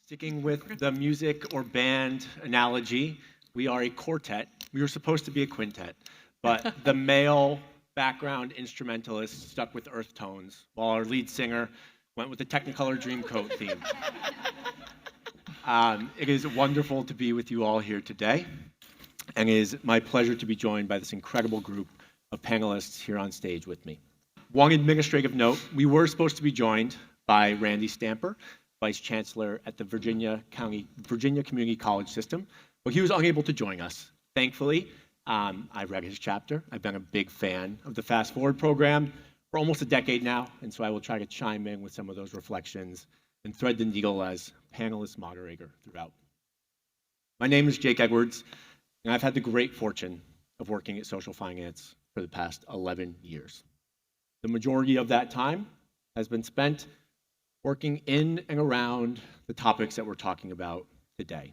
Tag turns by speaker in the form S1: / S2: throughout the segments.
S1: Sticking with the music or band analogy, we are a quartet. We were supposed to be a quintet, but the male background instrumentalist stuck with earth tones, while our lead singer went with the Technicolor Dreamcoat theme. It is wonderful to be with you all here today, and it is my pleasure to be joined by this incredible group of panelists here on stage with me. One administrative note, we were supposed to be joined by Randy Stamper, Vice Chancellor at the Virginia Community College System, but he was unable to join us. Thankfully, I read his chapter. I've been a big fan of the Fast Forward program for almost a decade now, and so I will try to chime in with some of those reflections and thread the needle as panelist moderator throughout. My name is Jake Edwards, and I've had the great fortune of working at social finance for the past 11 years. The majority of that time has been spent working in and around the topics that we're talking about today.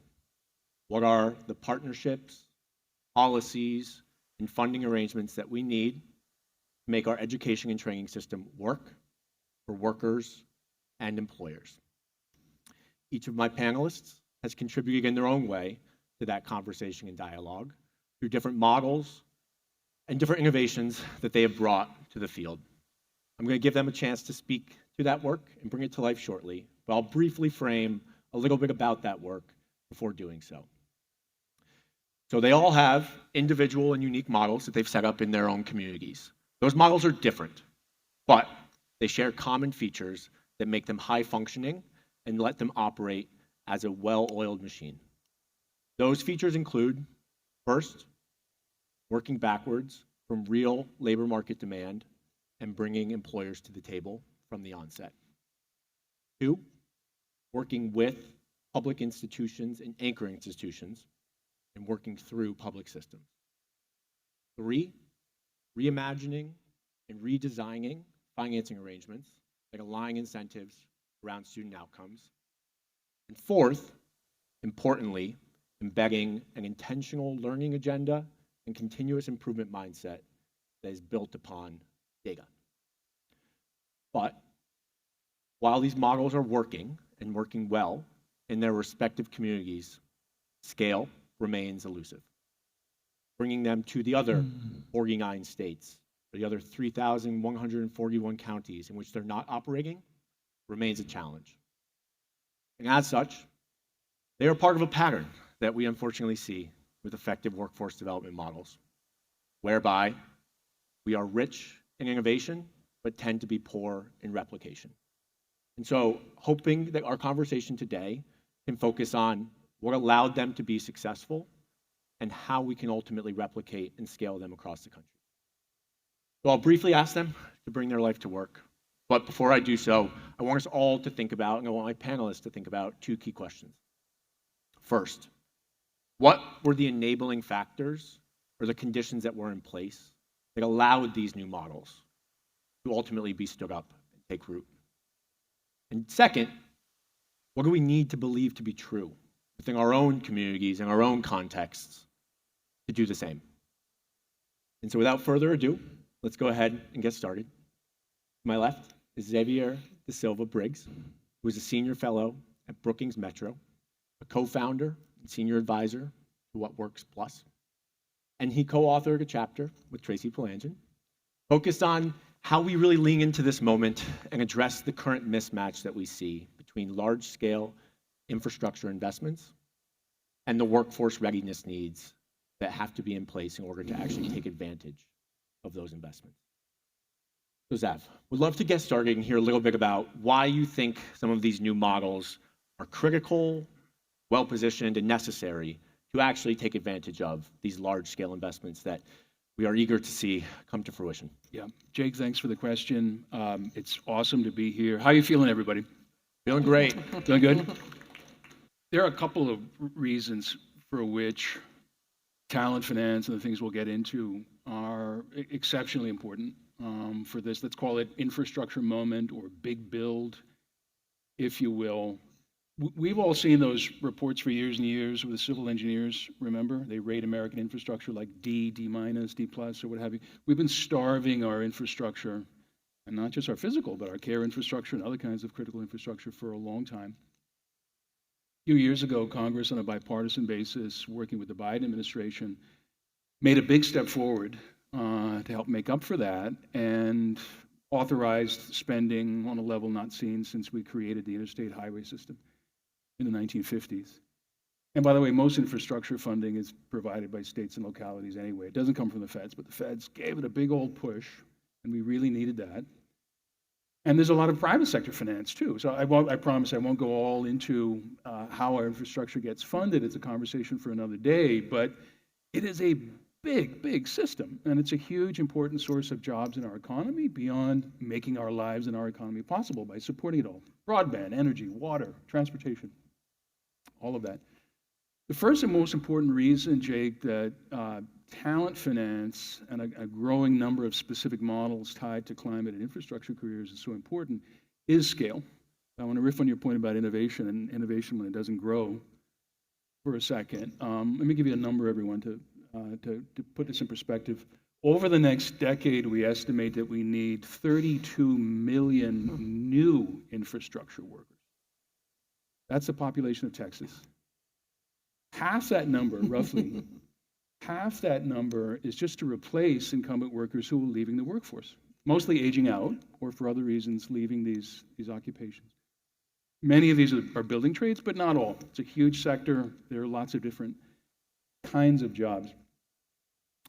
S1: What are the partnerships, policies, and funding arrangements that we need to make our education and training system work for workers and employers? Each of my panelists has contributed in their own way to that conversation and dialogue through different models and different innovations that they have brought to the field. I'm going to give them a chance to speak to that work and bring it to life shortly, but I'll briefly frame a little bit about that work before doing so. So they all have individual and unique models that they've set up in their own communities. Those models are different, but they share common features that make them high functioning and let them operate as a well-oiled machine. Those features include, first, working backwards from real labor market demand and bringing employers to the table from the onset. 2, working with public institutions and anchor institutions and working through public systems. 3, reimagining and redesigning financing arrangements that align incentives around student outcomes. And 4th, importantly, embedding an intentional learning agenda and continuous improvement mindset that is built upon data. But while these models are working and working well in their respective communities, scale remains elusive. Bringing them to the other 49 states, or the other 3,141 counties in which they're not operating, remains a challenge. And as such, they are part of a pattern that we unfortunately see with effective workforce development models, whereby we are rich in innovation, but tend to be poor in replication. And so, hoping that our conversation today can focus on what allowed them to be successful and how we can ultimately replicate and scale them across the country. So I'll briefly ask them to bring their life to work. But before I do so, I want us all to think about, and I want my panelists to think about 2 key questions. First, what were the enabling factors or the conditions that were in place that allowed these new models to ultimately be stood up and take root? And second, what do we need to believe to be true within our own communities and our own contexts to do the same? And so without further ado, let's go ahead and get started. To my left is Xavier Da Silva Briggs, who is a senior fellow at Brookings Metro, a co-founder and senior advisor to What Works Plus. And he co-authored a chapter with Tracy Palangin, focused on how we really lean into this moment and address the current mismatch that we see between large-scale infrastructure investments and the workforce readiness needs that have to be in place in order to actually take advantage of those investments. So Zav, would love to get started and hear a little bit about why you think some of these new models are critical, well-positioned, and necessary to actually take advantage of these large-scale investments that we are eager to see come to fruition.
S2: Yeah, Jake, thanks for the question. It's awesome to be here. How are you feeling, everybody?
S1: Feeling great.
S2: Feeling good? There are a couple of reasons for which talent finance and the things we'll get into are exceptionally important for this. Let's call it infrastructure moment or big build, if you will. We've all seen those reports for years and years with the civil engineers, remember? They rate American infrastructure like D, D minus, D plus, or what have you. We've been starving our infrastructure, and not just our physical, but our care infrastructure and other kinds of critical infrastructure for a long time. few years ago, Congress, on a bipartisan basis, working with the Biden administration, made a big step forward to help make up for that and authorized spending on a level not seen since we created the interstate highway system in the 1950s. And by the way, most infrastructure funding is provided by states and localities anyway. It doesn't come from the feds, but the feds gave it a big old push, and we really needed that. And there's a lot of private sector finance too. So I promise I won't go all into how our infrastructure gets funded. It's a conversation for another day, but it is a big, big system, and it's a huge, important source of jobs in our economy beyond making our lives and our economy possible by supporting it all. Broadband, energy, water, transportation, all of that. The first and most important reason, Jake, that talent finance and a growing number of specific models tied to climate and infrastructure careers is so important is scale. I want to riff on your point about innovation and innovation when it doesn't grow for a second. Let me give you a number, everyone, to put this in perspective. Over the next decade, we estimate that we need 32 million new infrastructure workers. That's the population of Texas. Half that number, roughly, half that number is just to replace incumbent workers who are leaving the workforce, mostly aging out or for other reasons leaving these occupations. Many of these are building trades, but not all. It's a huge sector. There are lots of different kinds of jobs.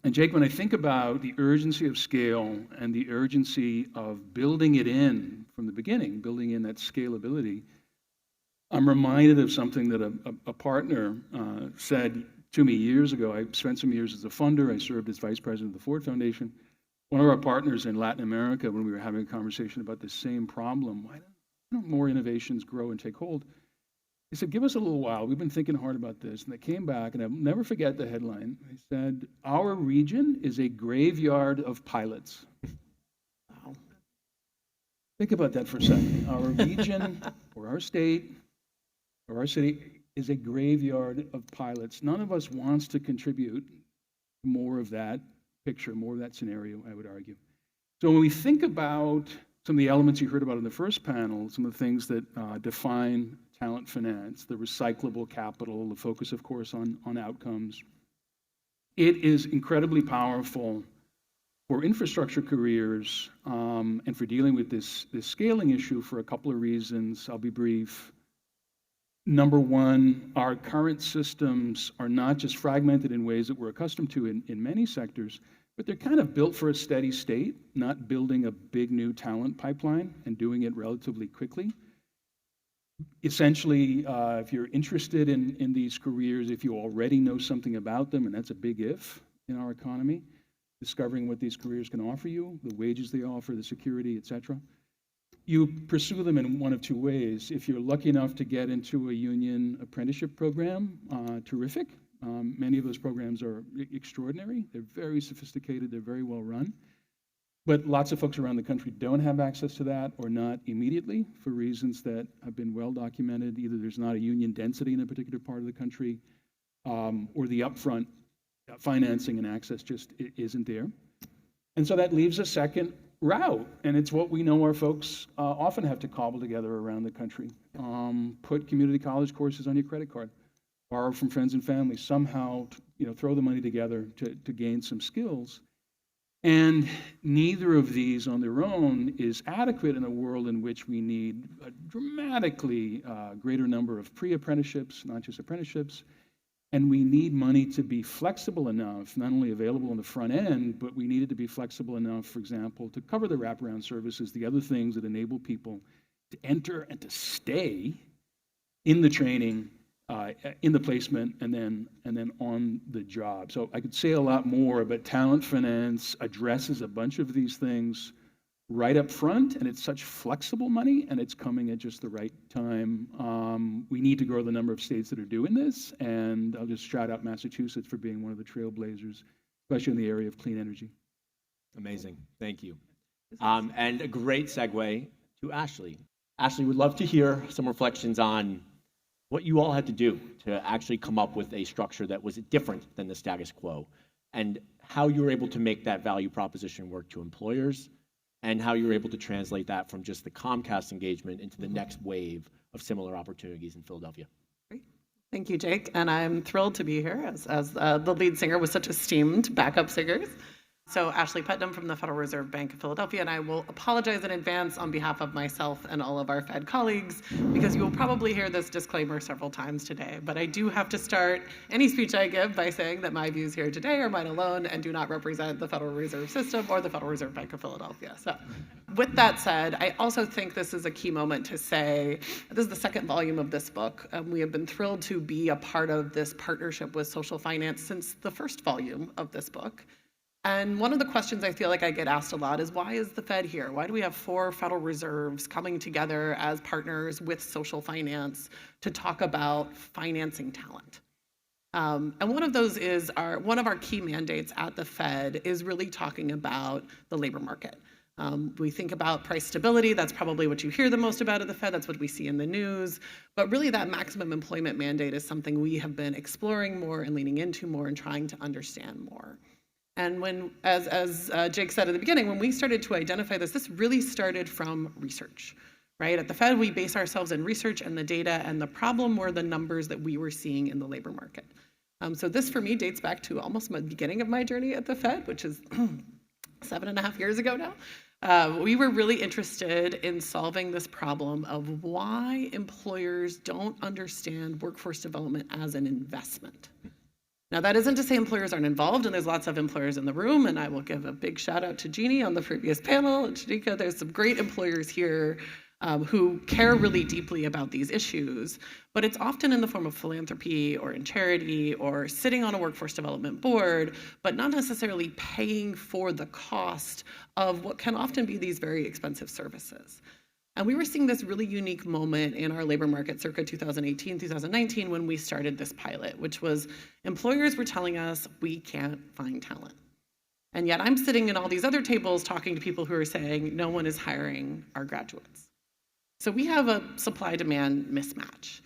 S2: And Jake, when I think about the urgency of scale and the urgency of building it in from the beginning, building in that scalability, I'm reminded of something that a partner said to me years ago. I spent some years as a funder. I served as vice president of the Ford Foundation. One of our partners in Latin America, when we were having a conversation about this same problem, why don't more innovations grow and take hold? He said, give us a little while. We've been thinking hard about this. And they came back, and I'll never forget the headline. They said, our region is a graveyard of pilots. Wow. Think about that for a second. Our region or our state or our city is a graveyard of pilots. None of us wants to contribute more of that picture, more of that scenario, I would argue. So when we think about some of the elements you heard about in the first panel, some of the things that define talent finance, the recyclable capital, the focus, of course, on outcomes, it is incredibly powerful for infrastructure careers and for dealing with this scaling issue for a couple of reasons. I'll be brief. Number one, our current systems are not just fragmented in ways that we're accustomed to in many sectors, but they're kind of built for a steady state, not building a big new talent pipeline and doing it relatively quickly. Essentially, if you're interested in these careers, if you already know something about them, and that's a big if in our economy, discovering what these careers can offer you, the wages they offer, the security, et cetera, you pursue them in one of two ways. If you're lucky enough to get into a union apprenticeship program, terrific. Many of those programs are extraordinary. They're very sophisticated. They're very well run. But lots of folks around the country don't have access to that or not immediately for reasons that have been well documented. Either there's not a union density in a particular part of the country or the upfront financing and access just isn't there. And so that leaves a second route, and it's what we know our folks often have to cobble together around the country. Put community college courses on your credit card, borrow from friends and family, somehow throw the money together to gain some skills. And neither of these on their own is adequate in a world in which we need a dramatically greater number of pre-apprenticeships, not just apprenticeships. And we need money to be flexible enough, not only available on the front end, but we need it to be flexible enough, for example, to cover the wraparound services, the other things that enable people to enter and to stay in the training, in the placement, and then on the job. So I could say a lot more, but talent finance addresses a bunch of these things right up front, and it's such flexible money, and it's coming at just the right time. We need to grow the number of states that are doing this, and I'll just shout out Massachusetts for being one of the trailblazers, especially in the area of clean energy.
S1: Amazing. Thank you. And a great segue to Ashley. Ashley, would love to hear some reflections on what you all had to do to actually come up with a structure that was different than the status quo, and how you were able to make that value proposition work to employers, and how you were able to translate that from just the Comcast engagement into the next wave of similar opportunities in Philadelphia.
S3: Great. Thank you, Jake, and I'm thrilled to be here as the lead singer with such esteemed backup singers. So Ashley Putnam from the Federal Reserve Bank of Philadelphia, and I will apologize in advance on behalf of myself and all of our Fed colleagues, because you will probably hear this disclaimer several times today. But I do have to start any speech I give by saying that my views here today are mine alone and do not represent the Federal Reserve System or the Federal Reserve Bank of Philadelphia. So with that said, I also think this is a key moment to say, this is the second volume of this book. We have been thrilled to be a part of this partnership with social finance since the first volume of this book. And one of the questions I feel like I get asked a lot is, why is the Fed here? Why do we have 4 Federal Reserves coming together as partners with social finance to talk about financing talent? And one of those is one of our key mandates at the Fed is really talking about the labor market. We think about price stability. That's probably what you hear the most about at the Fed. That's what we see in the news. But really, that maximum employment mandate is something we have been exploring more and leaning into more and trying to understand more. And when, as Jake said at the beginning, when we started to identify this really started from research, right? At the Fed, we base ourselves in research and the data, and the problem were the numbers that we were seeing in the labor market. So this, for me, dates back to almost the beginning of my journey at the Fed, which is 7.5 years ago now. We were really interested in solving this problem of why employers don't understand workforce development as an investment. Now, that isn't to say employers aren't involved, and there's lots of employers in the room, and I will give a big shout out to Jeannie on the previous panel, and Shanika. There's some great employers here who care really deeply about these issues, but it's often in the form of philanthropy or in charity or sitting on a workforce development board, but not necessarily paying for the cost of what can often be these very expensive services. And we were seeing this really unique moment in our labor market circa 2018, 2019, when we started this pilot, which was employers were telling us we can't find talent. And yet I'm sitting in all these other tables talking to people who are saying no one is hiring our graduates. So we have a supply-demand mismatch.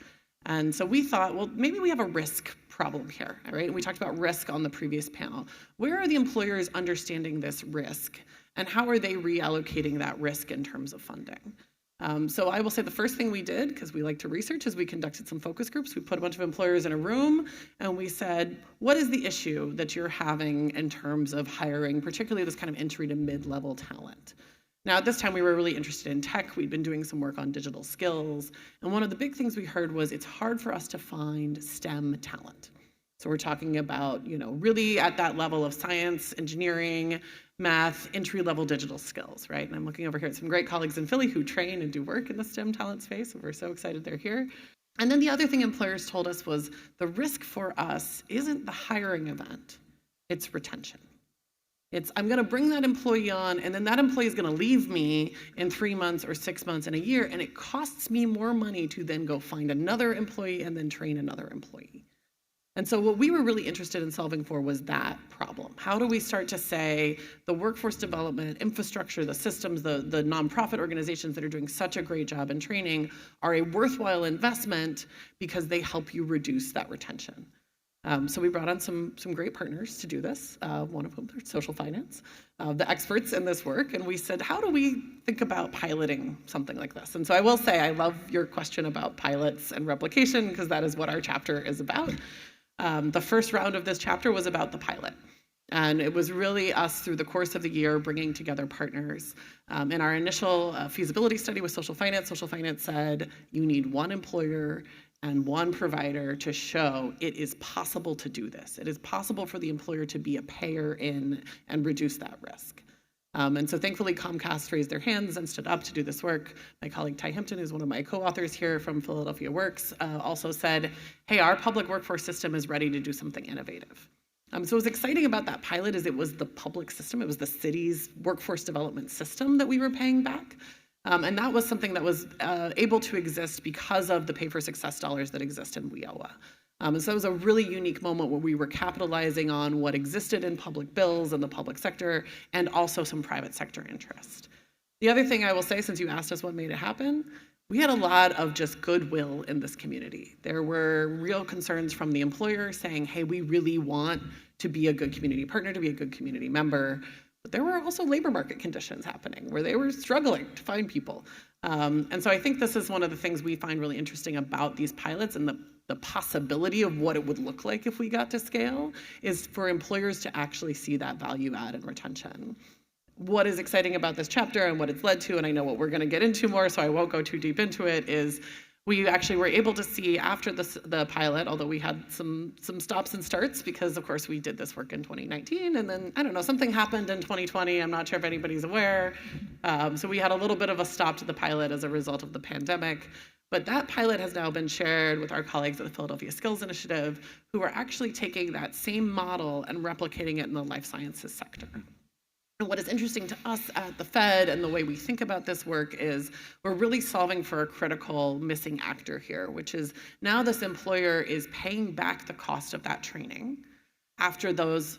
S3: And so we thought, well, maybe we have a risk problem here, right? And we talked about risk on the previous panel. Where are the employers understanding this risk? And how are they reallocating that risk in terms of funding? So I will say the first thing we did, because we like to research, is we conducted some focus groups. We put a bunch of employers in a room, and we said, what is the issue that you're having in terms of hiring, particularly this kind of entry to mid-level talent? Now, at this time, we were really interested in tech. We'd been doing some work on digital skills. And one of the big things we heard was it's hard for us to find STEM talent. So we're talking about, really at that level of science, engineering, math, entry-level digital skills, right? And I'm looking over here at some great colleagues in Philly who train and do work in the STEM talent space, and we're so excited they're here. And then the other thing employers told us was the risk for us isn't the hiring event, it's retention. It's, I'm gonna bring that employee on, and then that employee is gonna leave me in 3 months or 6 months and a year, and it costs me more money to then go find another employee and then train another employee. And so what we were really interested in solving for was that problem. How do we start to say the workforce development infrastructure, the systems, the nonprofit organizations that are doing such a great job in training are a worthwhile investment because they help you reduce that retention. So we brought on some great partners to do this, one of whom is social finance, the experts in this work, and we said, how do we think about piloting something like this? And so I will say, I love your question about pilots and replication, because that is what our chapter is about. The first round of this chapter was about the pilot. And it was really us through the course of the year bringing together partners. In our initial feasibility study with social finance said you need one employer and one provider to show it is possible to do this. It is possible for the employer to be a payer in and reduce that risk. And so thankfully Comcast raised their hands and stood up to do this work. My colleague Ty Hampton, who's one of my co-authors here from Philadelphia Works, also said, hey, our public workforce system is ready to do something innovative. So what was exciting about that pilot is it was the public system, it was the city's workforce development system that we were paying back. And that was something that was able to exist because of the pay for success dollars that exist in WIOA. And so it was a really unique moment where we were capitalizing on what existed in public bills and the public sector, and also some private sector interest. The other thing I will say, since you asked us what made it happen, we had a lot of just goodwill in this community. There were real concerns from the employer saying, hey, we really want to be a good community partner, to be a good community member. But there were also labor market conditions happening where they were struggling to find people. And so I think this is one of the things we find really interesting about these pilots, and the possibility of what it would look like if we got to scale is for employers to actually see that value add in retention. What is exciting about this chapter and what it's led to, and I know what we're going to get into more, so I won't go too deep into it, is we actually were able to see after the pilot, although we had some stops and starts because, of course, we did this work in 2019, and then, I don't know, something happened in 2020. I'm not sure if anybody's aware. So we had a little bit of a stop to the pilot as a result of the pandemic. But that pilot has now been shared with our colleagues at the Philadelphia Skills Initiative, who are actually taking that same model and replicating it in the life sciences sector. And what is interesting to us at the Fed and the way we think about this work is we're really solving for a critical missing actor here, which is now this employer is paying back the cost of that training after those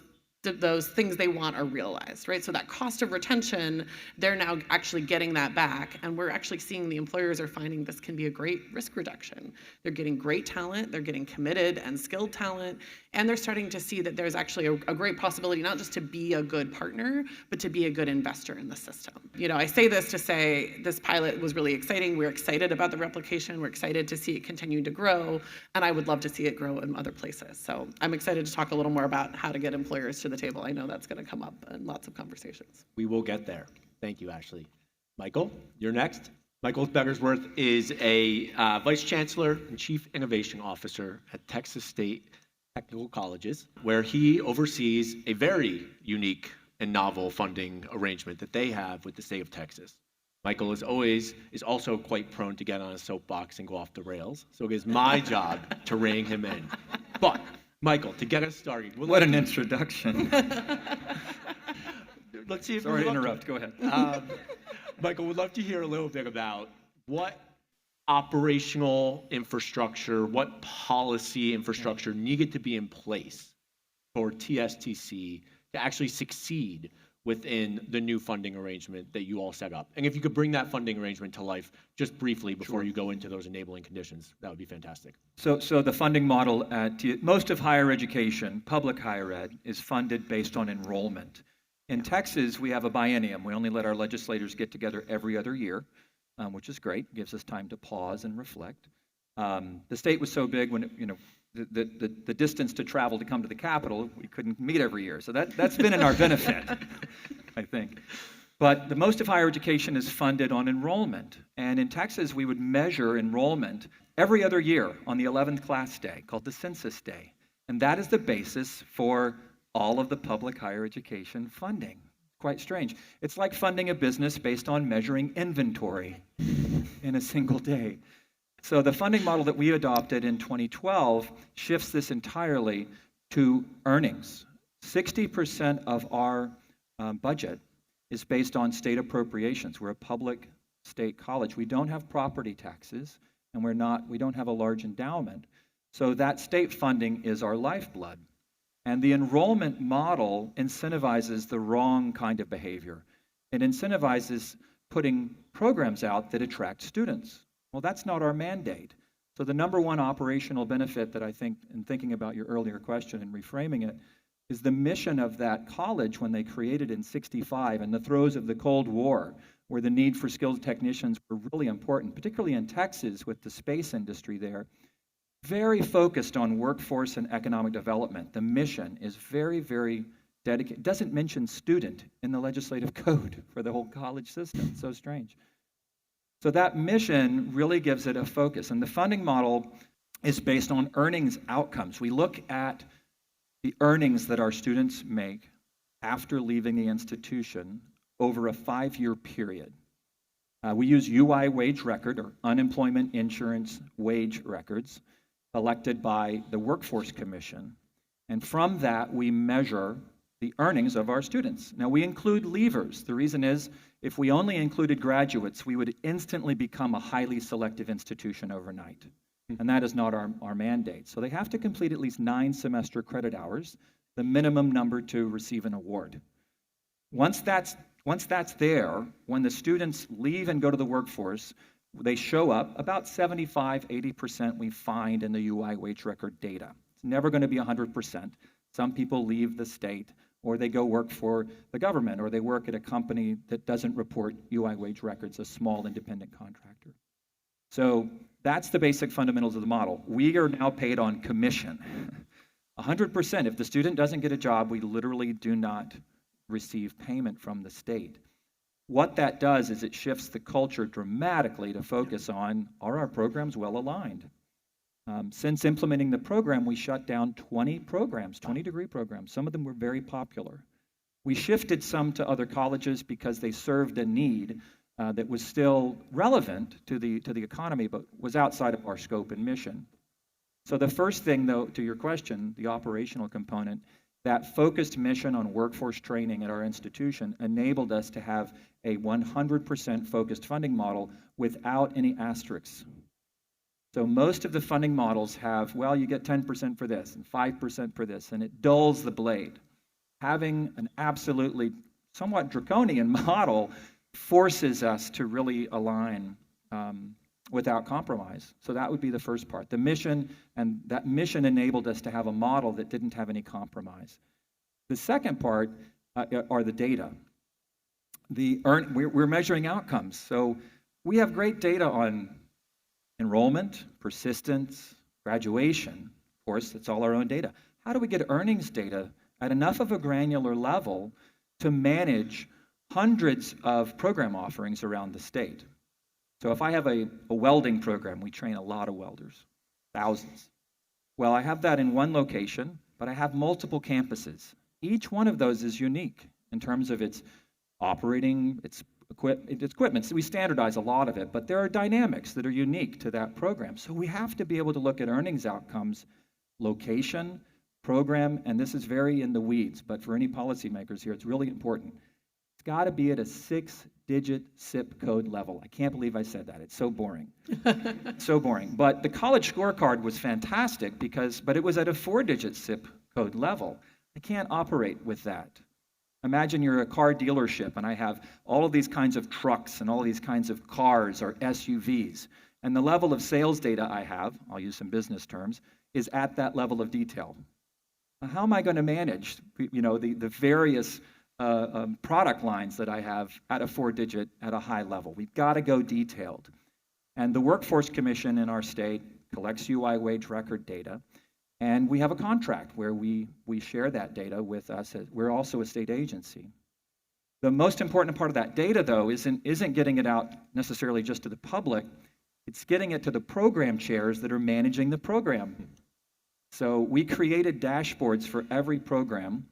S3: things they want are realized, right? So that cost of retention, they're now actually getting that back. And we're actually seeing the employers are finding this can be a great risk reduction. They're getting great talent, they're getting committed and skilled talent, and they're starting to see that there's actually a great possibility not just to be a good partner, but to be a good investor in the system. You know, I say this to say this pilot was really exciting. We're excited about the replication. We're excited to see it continue to grow, and I would love to see it grow in other places. So I'm excited to talk a little more about how to get employers to the table. I know that's going to come up in lots of conversations.
S1: We will get there. Thank you, Ashley. Michael, you're next. Michael Beggersworth is a Vice Chancellor and Chief Innovation Officer at Texas State Technical Colleges, where he oversees a very unique and novel funding arrangement that they have with the state of Texas. Michael, as always, is also quite prone to get on a soapbox and go off the rails, so it is my job to rein him in. But Michael, to get us started.
S4: What an introduction.
S1: Let's see if
S4: Sorry to interrupt. Go ahead.
S1: Michael, we'd love to hear a little bit about what operational infrastructure, what policy infrastructure needed to be in place for TSTC to actually succeed within the new funding arrangement that you all set up. And if you could bring that funding arrangement to life just briefly before you go into those enabling conditions, that would be fantastic.
S4: So the funding model at most of higher education, public higher ed, is funded based on enrollment. In Texas, we have a biennium. We only let our legislators get together every other year, which is great. Gives us time to pause and reflect. The state was so big when the distance to travel to come to the Capitol, we couldn't meet every year. So that's been in our benefit, I think. But the most of higher education is funded on enrollment. And in Texas, we would measure enrollment every other year on the 11th class day, called the census day. And that is the basis for all of the public higher education funding. Quite strange. It's like funding a business based on measuring inventory in a single day. So the funding model that we adopted in 2012 shifts this entirely to earnings. 60% of our budget is based on state appropriations. We're a public state college. We don't have property taxes, and we don't have a large endowment. So that state funding is our lifeblood. And the enrollment model incentivizes the wrong kind of behavior. It incentivizes putting programs out that attract students. Well, that's not our mandate. So the number one operational benefit that I think, in thinking about your earlier question and reframing it, is the mission of that college when they created in '65 in the throes of the Cold War, where the need for skilled technicians were really important, particularly in Texas with the space industry there. Very focused on workforce and economic development. The mission is very, very dedicated. It doesn't mention student in the legislative code for the whole college system. It's so strange. So that mission really gives it a focus. And the funding model is based on earnings outcomes. We look at the earnings that our students make after leaving the institution over a 5-year period. We use UI wage record, or unemployment insurance wage records, elected by the Workforce Commission. And from that, we measure the earnings of our students. Now, we include leavers. The reason is, if we only included graduates, we would instantly become a highly selective institution overnight. And that is not our mandate. So they have to complete at least 9 semester credit hours, the minimum number to receive an award. Once that's there, when the students leave and go to the workforce, they show up, about 75-80% we find in the UI wage record data. It's never going to be 100%. Some people leave the state or they go work for the government, or they work at a company that doesn't report UI wage records, a small independent contractor. So that's the basic fundamentals of the model. We are now paid on commission. 100%. If the student doesn't get a job, we literally do not receive payment from the state. What that does is it shifts the culture dramatically to focus on, are our programs well aligned? Since implementing the program, we shut down 20 programs, 20-degree programs. Some of them were very popular. We shifted some to other colleges because they served a need that was still relevant to the economy, but was outside of our scope and mission. So the first thing, though, to your question, the operational component, that focused mission on workforce training at our institution enabled us to have a 100% focused funding model without any asterisks. So most of the funding models have, well, you get 10% for this and 5% for this, and it dulls the blade. Having an absolutely somewhat draconian model forces us to really align without compromise. So that would be the first part. The mission, and that mission enabled us to have a model that didn't have any compromise. The second part are the data. We're measuring outcomes. So we have great data on enrollment, persistence, graduation. Of course, it's all our own data. How do we get earnings data at enough of a granular level to manage hundreds of program offerings around the state? So if I have a welding program, we train a lot of welders, thousands. Well, I have that in one location, but I have multiple campuses. Each one of those is unique in terms of its operating, its equipment. So we standardize a lot of it, but there are dynamics that are unique to that program. So we have to be able to look at earnings outcomes, location, program, and this is very in the weeds, but for any policymakers here, it's really important. It's got to be at a 6-digit zip code level. I can't believe I said that. It's so boring. So boring. But the college scorecard was fantastic but it was at a 4-digit zip code level. I can't operate with that. Imagine you're a car dealership and I have all of these kinds of trucks and all of these kinds of cars or SUVs. And the level of sales data I have, I'll use some business terms, is at that level of detail. Now, how am I going to manage, the various product lines that I have at a 4-digit at a high level? We've got to go detailed. And the Workforce Commission in our state collects UI wage record data. And we have a contract where we share that data with us. We're also a state agency. The most important part of that data, though, isn't getting it out necessarily just to the public. It's getting it to the program chairs that are managing the program. So we created dashboards for every program.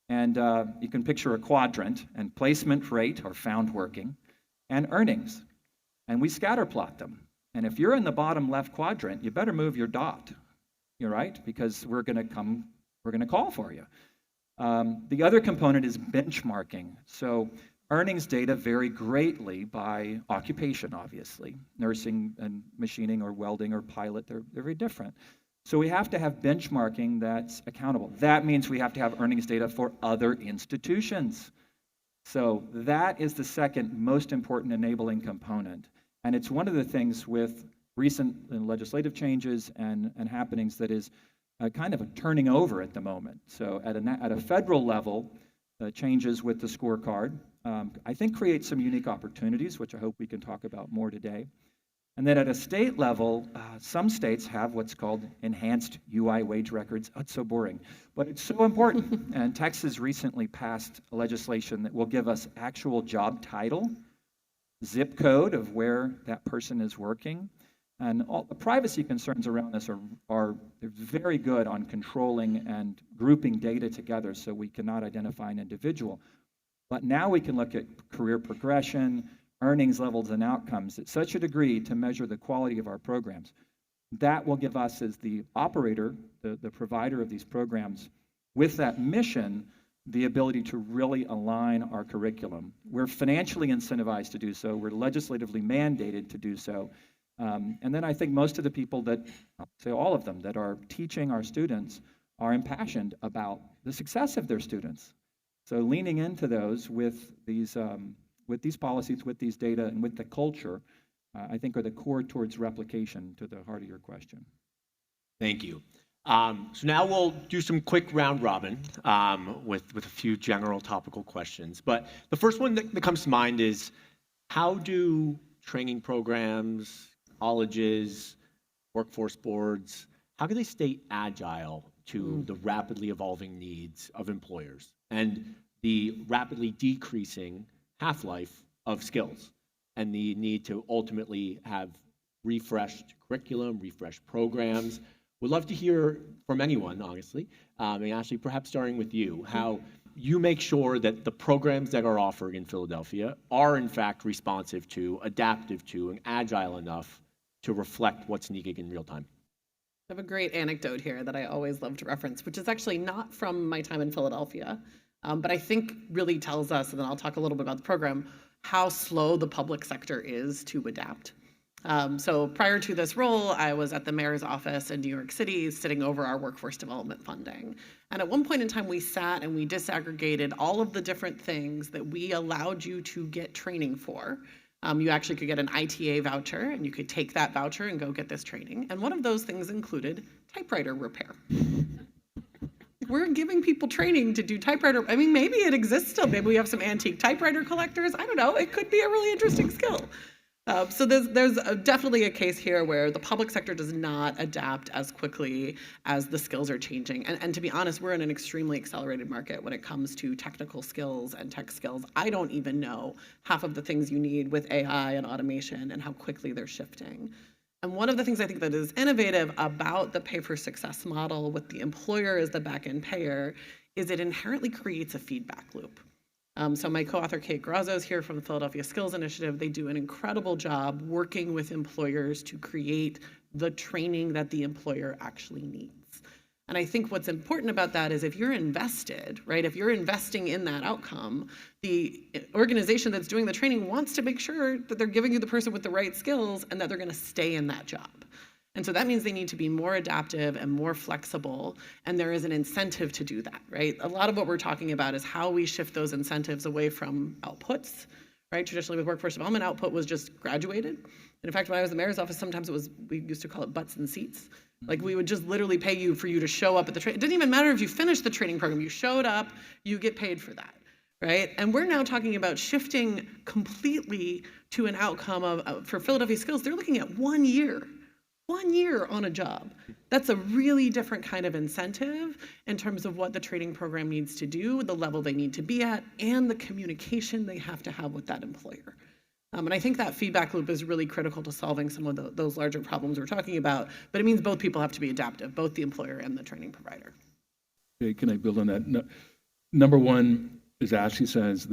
S4: And you can picture a quadrant, and placement rate, or found working, and earnings. And we scatter plot them. And if you're in the bottom left quadrant, you better move your dot. You're right, because we're going to call for you. The other component is benchmarking. So earnings data vary greatly by occupation, obviously. Nursing and machining or welding or pilot, they're very different. So we have to have benchmarking that's accountable. That means we have to have earnings data for other institutions. So that is the second most important enabling component. And it's one of the things with recent legislative changes and happenings that is kind of a turning over at the moment. So at a federal level, changes with the scorecard, I think create some unique opportunities, which I hope we can talk about more today. And then at a state level, some states have what's called enhanced UI wage records. Oh, it's so boring, but it's so important. And Texas recently passed legislation that will give us actual job title, zip code of where that person is working. And all the privacy concerns around this are they're very good on controlling and grouping data together so we cannot identify an individual. But now we can look at career progression, earnings levels, and outcomes at such a degree to measure the quality of our programs. That will give us, as the operator, the provider of these programs, with that mission, the ability to really align our curriculum. We're financially incentivized to do so. We're legislatively mandated to do so. And then I think most of the people that, I'll say all of them, that are teaching our students are impassioned about the success of their students. So leaning into those with these policies, with these data, and with the culture, I think are the core towards replication to the heart of your question.
S1: Thank you. So now we'll do some quick round robin with a few general topical questions. But the first one that comes to mind is, how do training programs, colleges, workforce boards, how can they stay agile to the rapidly evolving needs of employers and the rapidly decreasing half-life of skills and the need to ultimately have refreshed curriculum, refreshed programs? Would love to hear from anyone, honestly, and Ashley, perhaps starting with you, how you make sure that the programs that are offered in Philadelphia are in fact responsive to, adaptive to, and agile enough to reflect what's needed in real time.
S3: I have a great anecdote here that I always love to reference, which is actually not from my time in Philadelphia, but I think really tells us, and then I'll talk a little bit about the program, how slow the public sector is to adapt. So prior to this role, I was at the mayor's office in New York City, sitting over our workforce development funding. And at one point in time, we sat and we disaggregated all of the different things that we allowed you to get training for. You actually could get an ITA voucher, and you could take that voucher and go get this training. And one of those things included typewriter repair. We're giving people training to do typewriter. I mean, maybe it exists still. Maybe we have some antique typewriter collectors. I don't know. It could be a really interesting skill. So there's definitely a case here where the public sector does not adapt as quickly as the skills are changing. And to be honest, we're in an extremely accelerated market when it comes to technical skills and tech skills. I don't even know half of the things you need with AI and automation and how quickly they're shifting. And one of the things I think that is innovative about the pay for success model with the employer as the back-end payer is it inherently creates a feedback loop. So my co-author Kate Grazzo is here from the Philadelphia Skills Initiative. They do an incredible job working with employers to create the training that the employer actually needs. And I think what's important about that is if you're invested, right, if you're investing in that outcome, the organization that's doing the training wants to make sure that they're giving you the person with the right skills and that they're going to stay in that job. And so that means they need to be more adaptive and more flexible, and there is an incentive to do that, right? A lot of what we're talking about is how we shift those incentives away from outputs, right? Traditionally with workforce development, output was just graduated. And in fact, when I was in the mayor's office, sometimes we used to call it butts and seats. Like we would just literally pay you for you to show up at the training. It didn't even matter if you finished the training program, you showed up, you get paid for that, right? And we're now talking about shifting completely to an outcome of, for Philadelphia Skills, they're looking at 1 year. 1 year on a job. That's a really different kind of incentive in terms of what the training program needs to do, the level they need to be at, and the communication they have to have with that employer. And I think that feedback loop is really critical to solving some of those larger problems we're talking about, but it means both people have to be adaptive, both the employer and the training provider.
S2: Okay, can I build on that? No, number one, as Ashley says,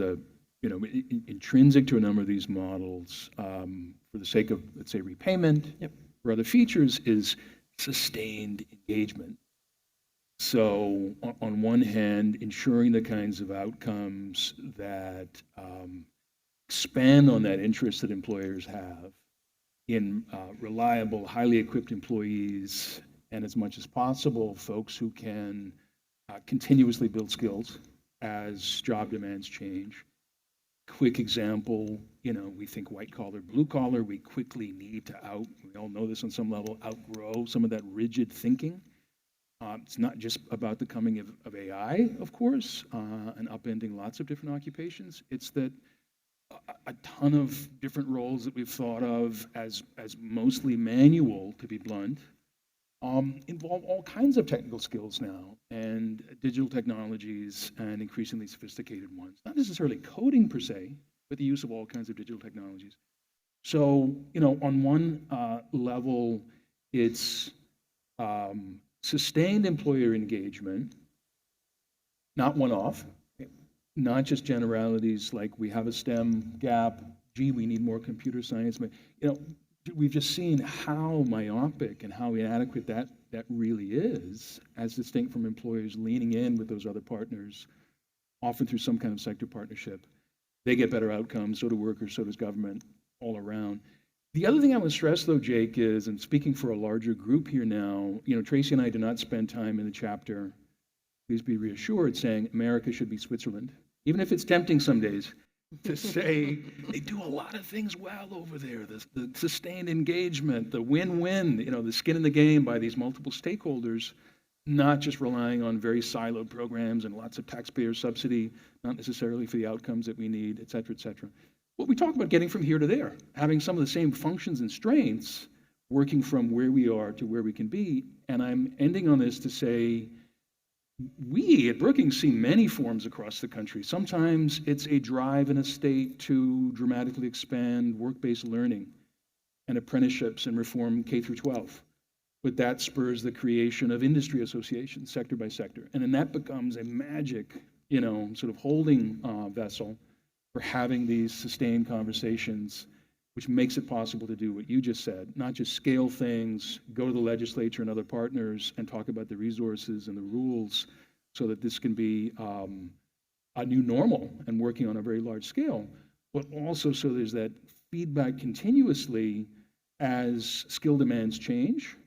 S2: intrinsic to a number of these models, for the sake of, let's say, repayment,
S3: Yep.
S2: or other features, is sustained engagement. So on one hand, ensuring the kinds of outcomes that expand on that interest that employers have in reliable, highly equipped employees, and as much as possible, folks who can continuously build skills as job demands change. Quick example, we think white collar, blue collar, we quickly need to we all know this on some level, outgrow some of that rigid thinking. It's not just about the coming of AI, of course, and upending lots of different occupations. It's that a ton of different roles that we've thought of as mostly manual, to be blunt, involve all kinds of technical skills now, and digital technologies, and increasingly sophisticated ones. Not necessarily coding per se, but the use of all kinds of digital technologies. So, on one level, it's sustained employer engagement, not one-off, not just generalities like we have a STEM gap, gee, we need more computer science. We've just seen how myopic and how inadequate that really is, as distinct from employers leaning in with those other partners, often through some kind of sector partnership. They get better outcomes, so do workers, so does government, all around. The other thing I would stress, though, Jake, is, and speaking for a larger group here now, Tracy and I do not spend time in the chapter, please be reassured, saying America should be Switzerland, even if it's tempting some days to say they do a lot of things well over there, the sustained engagement, the win-win, the skin in the game by these multiple stakeholders. not just relying on very siloed programs and lots of taxpayer subsidy, not necessarily for the outcomes that we need, et cetera, et cetera. What we talk about getting from here to there, having some of the same functions and strengths, working from where we are to where we can be. And I'm ending on this to say, we at Brookings see many forms across the country. Sometimes it's a drive in a state to dramatically expand work-based learning and apprenticeships and reform K through 12. But that spurs the creation of industry associations, sector by sector. And then that becomes a magic, sort of holding vessel for having these sustained conversations, which makes it possible to do what you just said, not just scale things, go to the legislature and other partners and talk about the resources and the rules so that this can be a new normal and working on a very large scale, but also so there's that feedback continuously as skill demands change.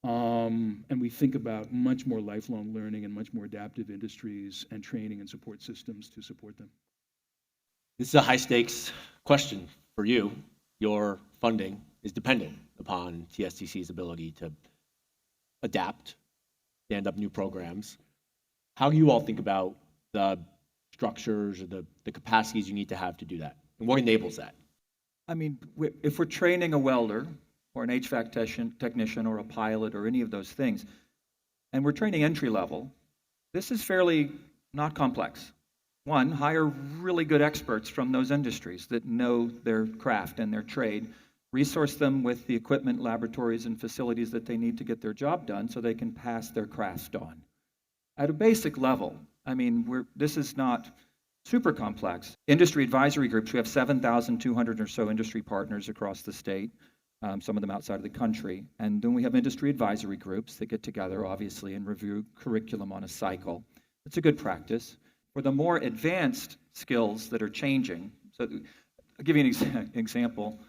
S2: And we think about much more lifelong learning and much more adaptive industries and training and support systems to support them.
S1: This is a high stakes question for you. Your funding is dependent upon TSTC's ability to adapt, stand up new programs. How do you all think about the structures or the capacities you need to have to do that? And what enables that?
S4: I mean, if we're training a welder or an HVAC technician or a pilot or any of those things, and we're training entry level, this is fairly not complex. One, hire really good experts from those industries that know their craft and their trade, resource them with the equipment, laboratories, and facilities that they need to get their job done so they can pass their craft on. At a basic level, I mean, this is not super complex. Industry advisory groups, we have 7,200 or so industry partners across the state, some of them outside of the country. And then we have industry advisory groups that get together, obviously, and review curriculum on a cycle. It's a good practice. For the more advanced skills that are changing, so I'll give you an example.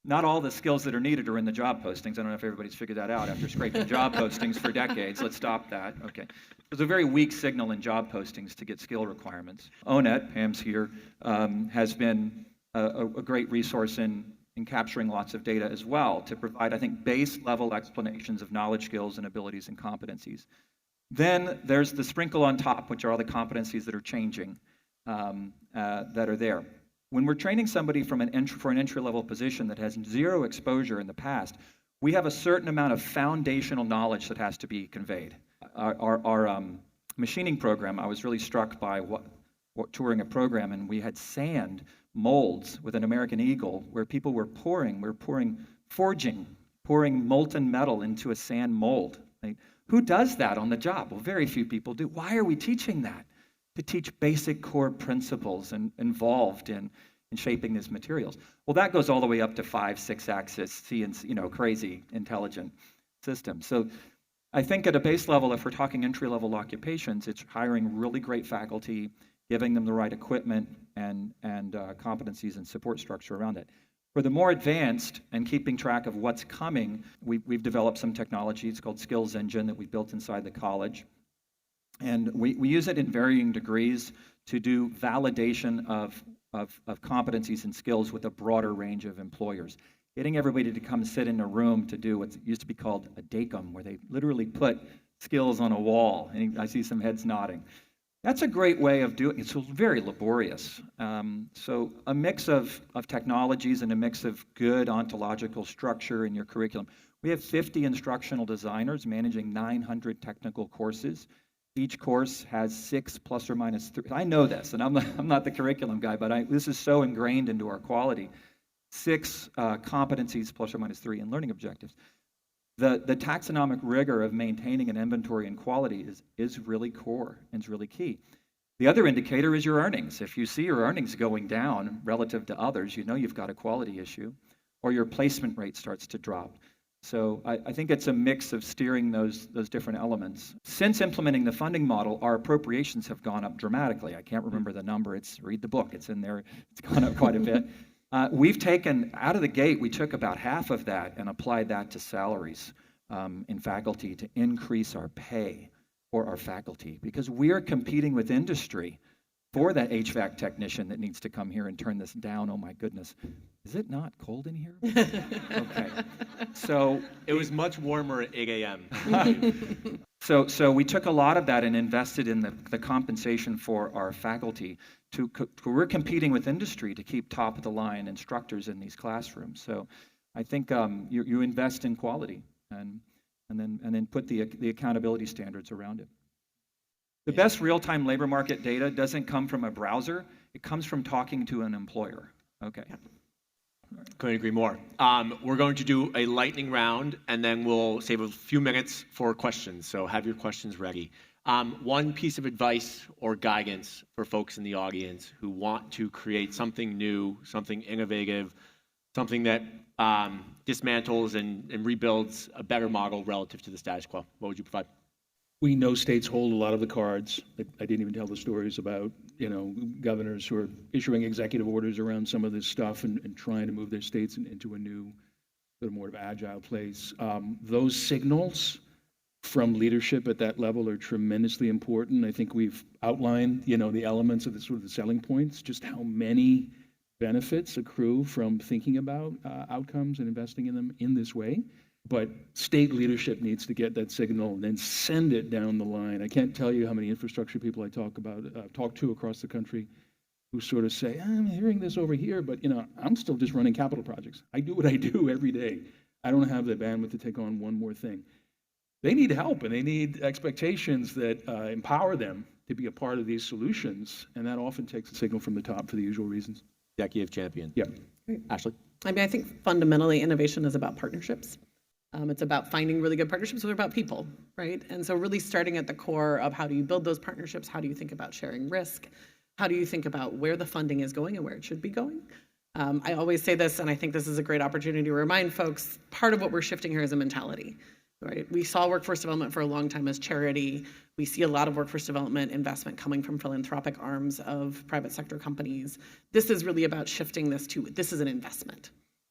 S4: Not all the skills that are needed are in the job postings. I don't know if everybody's figured that out after scraping job postings for decades. Let's stop that. Okay. There's a very weak signal in job postings to get skill requirements. ONET, Pam's here, has been a great resource in capturing lots of data as well to provide, I think, base level explanations of knowledge, skills, and abilities and competencies. Then there's the sprinkle on top, which are all the competencies that are changing, that are there. When we're training somebody for an entry-level position that has zero exposure in the past, we have a certain amount of foundational knowledge that has to be conveyed. Our machining program, I was really struck by what touring a program, and we had sand molds with an American Eagle where people were pouring molten metal into a sand mold. Right? Who does that on the job? Well, very few people do. Why are we teaching that? To teach basic core principles and involved in shaping these materials. Well, that goes all the way up to 5, 6-axis, crazy intelligent systems. So I think at a base level, if we're talking entry-level occupations, it's hiring really great faculty, giving them the right equipment and competencies and support structure around it. For the more advanced and keeping track of what's coming, we've developed some technology. It's called Skills Engine that we built inside the college. And we use it in varying degrees to do validation of competencies and skills with a broader range of employers. Getting everybody to come sit in a room to do what used to be called a DACM, where they literally put skills on a wall. And I see some heads nodding. That's a great way of doing it. It's very laborious. So a mix of technologies and a mix of good ontological structure in your curriculum. We have 50 instructional designers managing 900 technical courses. Each course has 6 plus or minus 3. I know this, and I'm not the curriculum guy, but this is so ingrained into our quality. 6 competencies plus or minus 3 in learning objectives. The taxonomic rigor of maintaining an inventory and quality is really core and is really key. The other indicator is your earnings. If you see your earnings going down relative to others, you know you've got a quality issue, or your placement rate starts to drop. So I think it's a mix of steering those different elements. Since implementing the funding model, our appropriations have gone up dramatically. I can't remember the number. Read the book. It's in there. It's gone up quite a bit. We've taken, out of the gate, we took about half of that and applied that to salaries in faculty to increase our pay for our faculty, because we're competing with industry for that HVAC technician that needs to come here and turn this down. Oh my goodness. Is it not cold in here? Okay. So
S1: it was much warmer at 8 a.m.
S4: So we took a lot of that and invested in the compensation for our faculty. We're competing with industry to keep top of the line instructors in these classrooms. So I think you invest in quality and then put the accountability standards around it. The best real-time labor market data doesn't come from a browser. It comes from talking to an employer. Okay.
S1: Couldn't agree more. We're going to do a lightning round, and then we'll save a few minutes for questions. So have your questions ready. One piece of advice or guidance for folks in the audience who want to create something new, something innovative, something that dismantles and rebuilds a better model relative to the status quo. What would you provide?
S2: We know states hold a lot of the cards. I didn't even tell the stories about, governors who are issuing executive orders around some of this stuff and trying to move their states into a new, sort of more of agile place. Those signals from leadership at that level are tremendously important. I think we've outlined, the elements of the sort of the selling points, just how many benefits accrue from thinking about outcomes and investing in them in this way. But state leadership needs to get that signal and then send it down the line. I can't tell you how many infrastructure people I talk to across the country who sort of say, I'm hearing this over here, but I'm still just running capital projects. I do what I do every day. I don't have the bandwidth to take on one more thing. They need help, and they need expectations that empower them to be a part of these solutions, and that often takes a signal from the top for the usual reasons.
S1: Executive champion.
S2: Yeah.
S1: Ashley?
S3: I think fundamentally innovation is about partnerships. It's about finding really good partnerships, but about people, right? And so really starting at the core of how do you build those partnerships? How do you think about sharing risk? How do you think about where the funding is going and where it should be going? I always say this, and I think this is a great opportunity to remind folks, part of what we're shifting here is a mentality, right? We saw workforce development for a long time as charity. We see a lot of workforce development investment coming from philanthropic arms of private sector companies. This is really about shifting this is an investment.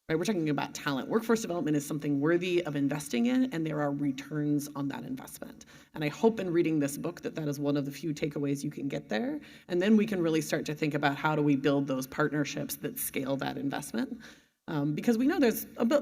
S3: Right, we're talking about talent. Workforce development is something worthy of investing in, and there are returns on that investment. And I hope in reading this book that is one of the few takeaways you can get there. And then we can really start to think about how do we build those partnerships that scale that investment. Because we know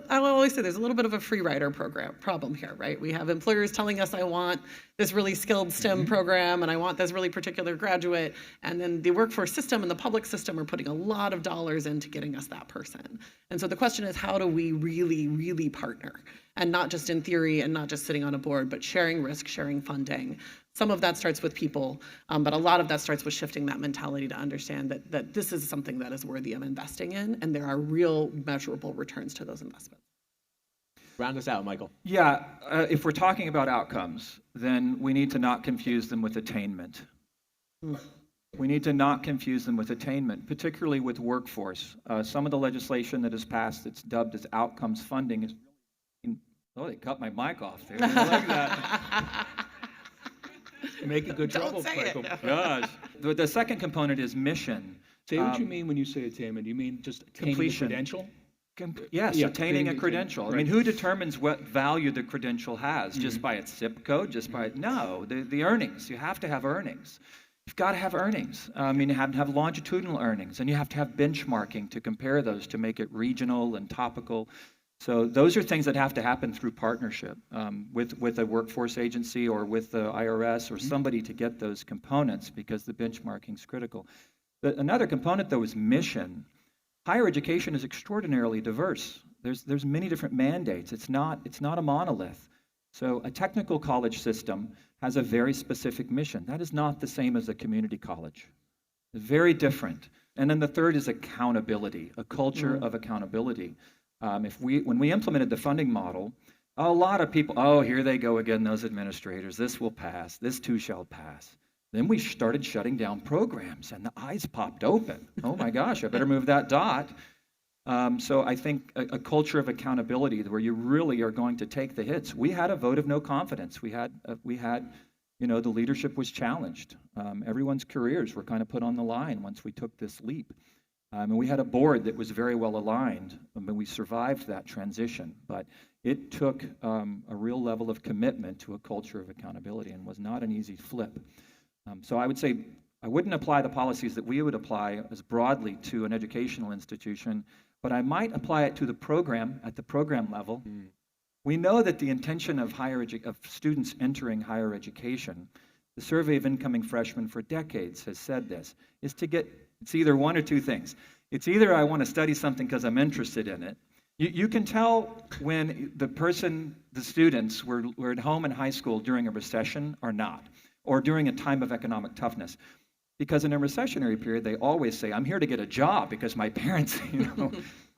S3: I always say there's a little bit of a free rider problem here, right? We have employers telling us I want this really skilled STEM program and I want this really particular graduate, and then the workforce system and the public system are putting a lot of dollars into getting us that person. And so the question is, how do we really, really partner? And not just in theory and not just sitting on a board, but sharing risk, sharing funding. Some of that starts with people, but a lot of that starts with shifting that mentality to understand that this is something that is worthy of investing in, and there are real measurable returns to those investments.
S1: Round us out, Michael.
S4: Yeah, if we're talking about outcomes, then we need to not confuse them with attainment. We need to not confuse them with attainment, particularly with workforce. Some of the legislation that has passed that's dubbed as outcomes funding is really, oh, they cut my mic off there. I like that.
S2: Make good trouble, Michael.
S4: Gosh. The second component is mission.
S2: Say what you mean when you say attainment. You mean just attaining
S4: completion.
S2: A credential?
S4: Yes,
S2: Yeah,
S4: attaining a credential.
S2: right.
S4: I mean, who determines what value the credential has? Just by its zip code? No, the earnings. You have to have earnings. You've got to have earnings. I mean, you have to have longitudinal earnings, and you have to have benchmarking to compare those to make it regional and topical. So those are things that have to happen through partnership with a workforce agency or with the IRS or somebody to get those components, because the benchmarking is critical. Another component, though, is mission. Higher education is extraordinarily diverse. There's many different mandates. It's not a monolith. So a technical college system has a very specific mission. That is not the same as a community college. It's very different. And then the third is accountability, a culture of accountability. When we implemented the funding model, a lot of people, oh, here they go again, those administrators, this will pass, this too shall pass. Then we started shutting down programs, and the eyes popped open. Oh my gosh, I better move that dot. So I think a culture of accountability where you really are going to take the hits. We had a vote of no confidence. We had, the leadership was challenged. Everyone's careers were kind of put on the line once we took this leap. And we had a board that was very well aligned. I mean, we survived that transition, but it took a real level of commitment to a culture of accountability and was not an easy flip. So I would say I wouldn't apply the policies that we would apply as broadly to an educational institution, but I might apply it to the program at the program level. We know that the intention of of students entering higher education, the survey of incoming freshmen for decades has said this, is to get, it's either one or two things. It's either I want to study something because I'm interested in it. You can tell when the students were at home in high school during a recession or not, or during a time of economic toughness. Because in a recessionary period, they always say, I'm here to get a job because my parents,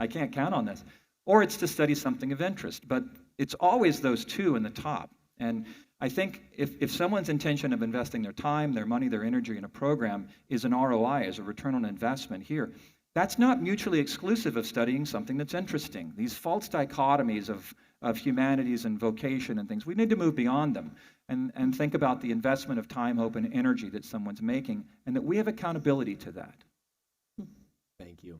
S4: I can't count on this. Or it's to study something of interest. But it's always those two in the top. And I think if someone's intention of investing their time, their money, their energy in a program is an ROI, is a return on investment here, that's not mutually exclusive of studying something that's interesting. These false dichotomies of humanities and vocation and things, we need to move beyond them and think about the investment of time, hope, and energy that someone's making, and that we have accountability to that.
S1: Thank you.